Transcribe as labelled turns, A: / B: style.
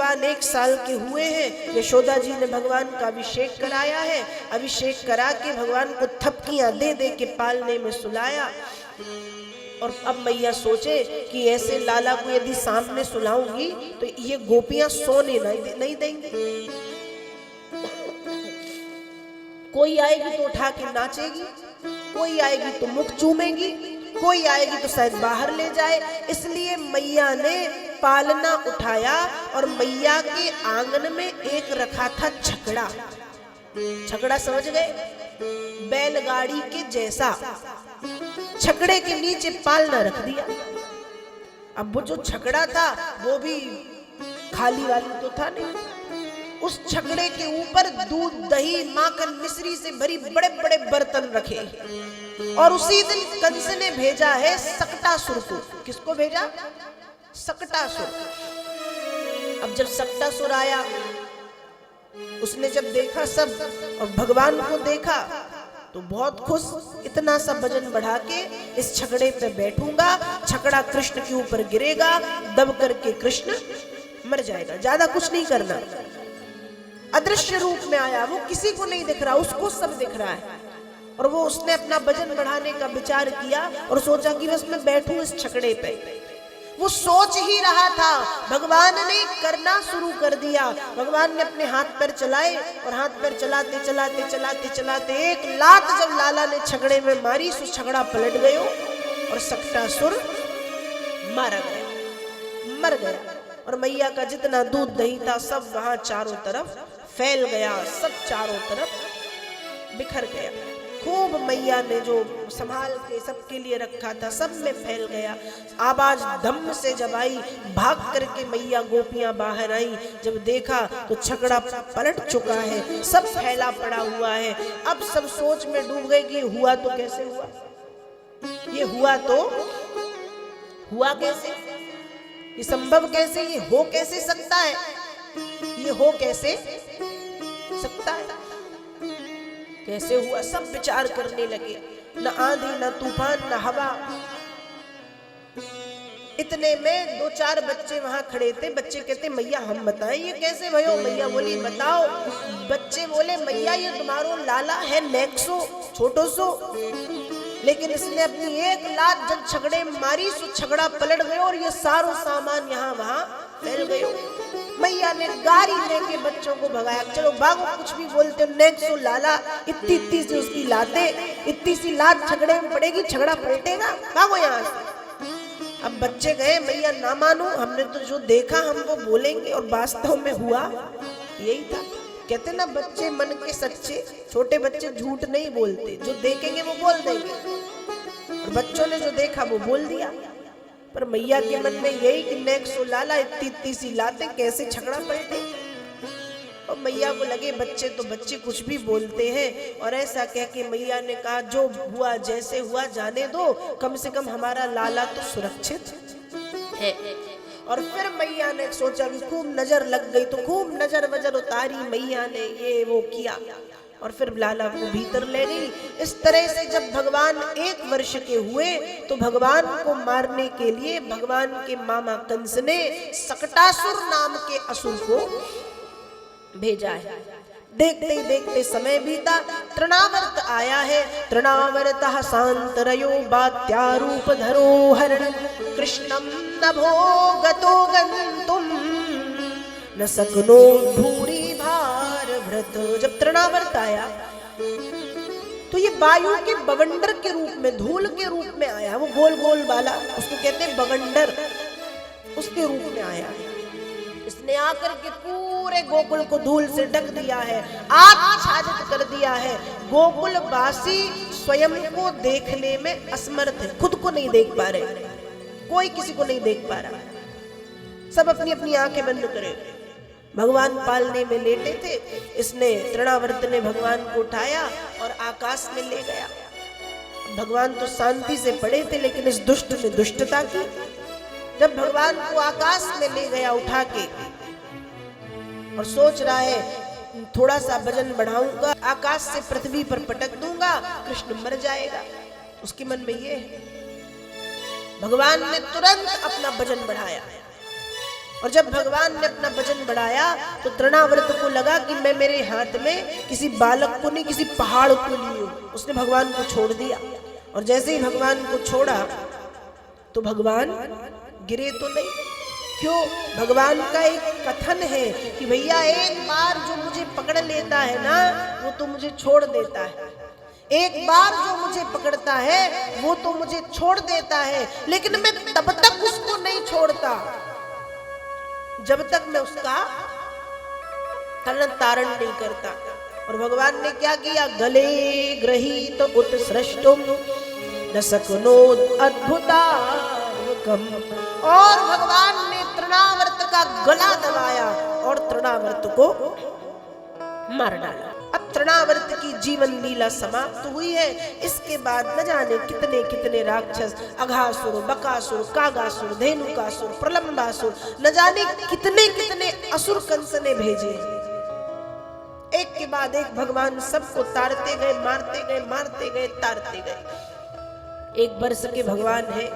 A: भगवान 1 साल के हुए हैं, यशोदा जी ने भगवान का अभिषेक कराया है। अभिषेक करा के भगवान को थपकियां दे दे के पालने में सुलाया। और अब मैया सोचे कि ऐसे लाला को यदि सामने सुलाऊंगी तो ये गोपियां सोने नहीं देंगी। कोई आएगी तो उठा के नाचेगी, कोई आएगी तो मुख चूमेगी, कोई आएगी तो शायद बाहर ले जाए। इसलिए मैया ने पालना उठाया और मैया के आंगन में एक रखा था छकड़ा। छकड़ा समझ गए? बैलगाड़ी के जैसा छकड़े के नीचे पालना रख दिया। अब वो जो छकड़ा था वो भी खाली वाली तो था नहीं। उस छकड़े के ऊपर दूध, दही, माखन, मिश्री से भरी बड़े बड़े बर्तन रखे। और उसी दिन कंस ने भेजा है सक्टासुर को। किसको भेजा? सक्टासुर। अब जब सक्टासुर आया, उसने जब देखा सब और भगवान को देखा तो बहुत खुश। इतना सा वजन बढ़ा के इस छकड़े पे बैठूंगा, छकड़ा कृष्ण के ऊपर गिरेगा, दब करके कृष्ण मर जाएगा। ज्यादा कुछ नहीं करना। अदृश्य रूप में आया, वो किसी को नहीं दिख रहा, उसको सब दिख रहा है। और वो उसने अपना वजन बढ़ाने का विचार किया और सोचा कि बस मैं बैठूं इस छकड़े पे। वो सोच ही रहा था, भगवान ने करना शुरू कर दिया। भगवान ने अपने हाथ पैर चलाए और हाथ पैर चलाते चलाते चलाते चलाते एक लात जब लाला ने छकड़े में मारी तो छकड़ा पलट गयो और सक्टासुर मारा गया, मर गया। और मैया का जितना दूध दही था सब वहां चारों तरफ फैल गया, सब चारों तरफ बिखर गया। खूब मैया ने जो संभाल के सबके लिए रखा था सब में फैल गया। आवाज धम से जब आई, भाग करके मैया गोपियां बाहर आई। जब देखा तो छकड़ा पलट चुका है, सब फैला पड़ा हुआ है। अब सब सोच में डूब गए कि हुआ तो कैसे हुआ, ये हुआ तो हुआ कैसे, ये संभव कैसे, ये हो कैसे सकता है, ये हो कैसे सकता है, कैसे हुआ। सब विचार करने लगे। न आंधी, न तूफान, न हवा। इतने में 2-4 बच्चे वहां खड़े थे। बच्चे कहते मैया हम बताएं ये कैसे भयो। मैया बोली बताओ। बच्चे बोले मैया ये तुम्हारो लाला है नेक्सो, छोटो सो, लेकिन इसने अपनी एक लात जब छकड़े में मारी तो छकड़ा पलट गयो और ये सारो सामान यहाँ वहां फैल गयो। मैया ने गाड़ी लेके बच्चों को भगाया, चलो भागो, कुछ भी बोलते हो, नेक्सो लाला, इतनी इतनी सी उसकी लाते, इतनी सी लात छकड़े में पड़ेगी, छकड़ा पलटेगा, भागो यहाँ से। अब बच्चे गए, मैया ना मानो, हमने तो जो देखा हम वो बोलेंगे। और वास्तव में हुआ यही था। कहते ना बच्चे मन के सच्चे, छोटे बच्चे झूठ नहीं बोलते, जो देखेंगे वो बोल देंगे। और बच्चों ने जो देखा वो बोल दिया। पर मैया के मन में यही कि नेक्सो लाला, इतनी इतनी सी लाते, कैसे छकड़ा पलटे। और मैया को लगे बच्चे तो बच्चे कुछ भी बोलते हैं। और ऐसा कह के मैया ने कहा जो हुआ जैसे हुआ जाने दो, कम से कम हमारा लाला तो सुरक्षित है। और फिर मैया ने सोचा कि खूब नजर लग गई, तो खूब नजर वजर उतारी मैया ने, ये वो किया और फिर लाला को भीतर ले गई। इस तरह से जब भगवान 1 वर्ष के हुए तो भगवान को मारने के लिए भगवान के मामा कंस ने सक्टासुर नाम के असुर को भेजा है। देखते ही देखते समय बीता, तृणावर्त आया है। तृणावर्तः शांतरयो बात्यारूप धरो हरण कृष्णं नभो गतो गन्तुम न सकनो भूरि भार भृत। जब तृणावर्त आया तो ये वायु के बवंडर के रूप में, धूल के रूप में आया। वो गोल गोल वाला, उसको कहते हैं बवंडर, उसके रूप में आया। इसने आकर के पूरे गोकुल को धूल से ढक दिया है, आच्छादित कर दिया है। गोकुलवासी स्वयं को देखने में असमर्थ है, खुद को नहीं देख पा रहे, कोई किसी को नहीं देख पा रहा। सब अपनी अपनी आंखें बंद करे। भगवान पालने में लेटे थे। इसने तृणावर्त ने भगवान को उठाया और आकाश में ले गया। भगवान तो शांति से पड़े थे, लेकिन इस दुष्ट ने दुष्टता की। जब भगवान को आकाश में ले गया उठा के और सोच रहा है थोड़ा सा वजन बढ़ाऊंगा, आकाश से पृथ्वी पर पटक दूंगा, कृष्ण मर जाएगा, उसके मन में ये है। भगवान ने तुरंत अपना वजन बढ़ाया और जब भगवान ने अपना वजन बढ़ाया तो तृणावर्त को लगा कि मैं मेरे हाथ में किसी बालक को नहीं, किसी पहाड़ को ली हूं। उसने भगवान को छोड़ दिया, और जैसे ही भगवान को छोड़ा तो भगवान गिरे तो नहीं। क्यों? भगवान का एक कथन है कि भैया एक बार जो मुझे पकड़ लेता है ना, वो तो मुझे छोड़ देता है। एक बार जो मुझे पकड़ता है वो तो मुझे छोड़ देता है, लेकिन मैं तब तक उसको नहीं छोड़ता जब तक मैं उसका तरण तारण नहीं करता। और भगवान ने क्या किया? गले गृहीत उत्सृष्टुम न शक्नोत अद्भुतार्कम। और भगवान ने तृणावर्त का गला दबाया और तृणावर्त को मार डाला। अब तृणावर्त की जीवन लीला समाप्त हुई है। इसके बाद न जाने कितने कितने राक्षस, अघासुर, बकासुर, कागासुर, धेनुकासुर, प्रलंबासुर, न जाने कितने कितने असुर कंस ने भेजे। एक के बाद एक भगवान सबको तारते गए, मारते गए, मारते गए, तारते गए। एक वर्ष के भगवान है,